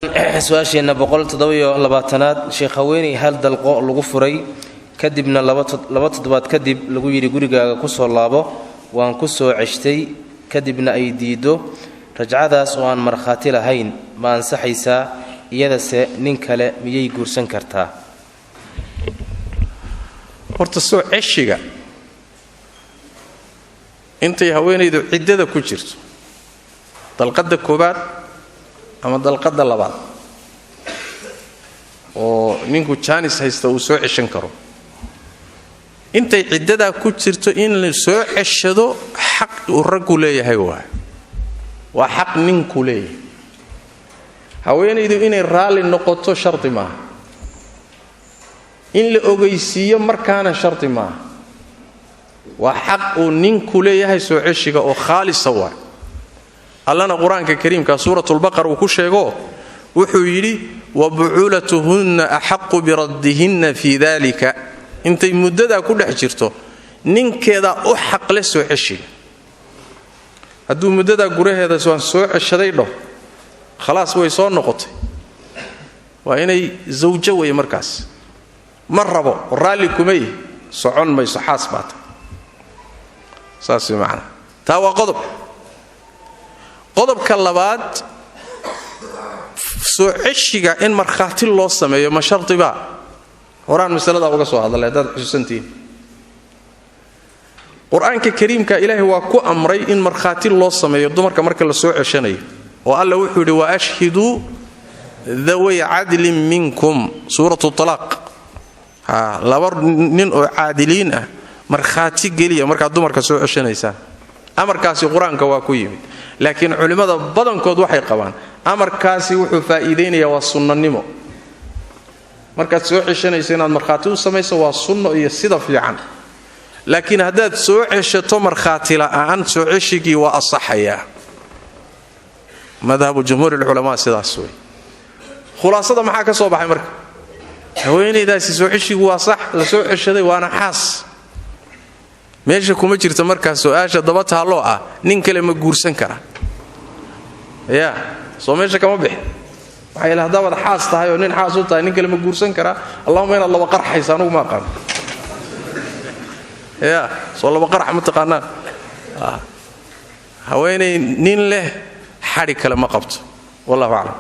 su'aasheena 127aad sheekh haweeney hal dalqo lagu furay kadibna laba toddobaad kadib lagu yiri gurigaaga ku soo laabo waan ku soo ceshtay kadibna ay diido rajcadaas oo aan marxaati lahayn ma ansaxaysaa iyada se nin kale miyay guursan kartaa horta soo ceshiga intay haweeneydu ciidada ku jirto dalqada koobaad ama dalqada labaad oo ninku jaanis haysta uu soo ceshan karo intay ciidada ku jirto in la soo ceshado xaq uu raggu leeyahay waa xaq ninku leeyahay haweeneydu inay raali noqoto sharti maaha in la ogeysiiyo markaana sharti maaha waa xaq uu ninku leeyahay soo ceshiga oo khaalisa waa allana quraanka kariimka suuratul baqara uu ku sheego wuxuu yiri wa bu'ulatuhunna ahqqu bi raddihinna fi dhalika intay muddada ku dhex jirto ninkeeda u xaq la soo ceshiga hadduu muddada guraheeda soo ceshaday dho khalaas way soo noqotay waa inay zawjo way markaas marrabo raali kumay socon mayso xaas baata saasi macna taa waa qodobka labaad soo ceshiga in marxaati loo sameeyo ma sharti ba horaan masalada uga soo hadalay dad xusantiin quraanka kariimka ilaahay waa ku amray in marxaati loo sameeyo dumarka marka la soo ceshanayo oo alla wuxuu yiri wa ashhidu dhawi adlin minkum suratu talaq laba nin oo caadiliin ah marxaati geliya marka dumarka soo ceshanaysa amarkaasi quraanka waa ku yimid laakiin culimada badankood waxay qabaan amarkaasi wuxuu faa'iideynaya waa sunnanimo marka soo ceshanaysa inaad marxaati u samayso waa sunno iyo sida fiican laakiin haddaad soo ceshato marxaati la'aan soo ceshigii waa asaxaya madhabu jumhuur ulama sidaas way khulaasada maxaa ka soo baxay marka haweeneydaasi soo ceshigu waa sax la soo ceshaday waana xaas meesha kuma jirto markaas su'aasha daba taalo ah nin kale ma guursan kara soo meesha kama bixin waxa ila hadaba xaas tahay oo nin xaas u tahay nin kale ma guursan kara allahumma inna laba qarxaysa anigu ma aqaan soo laba qarx ma taqaanaa haweeney nin leh xari kale ma qabto wallahu a'lam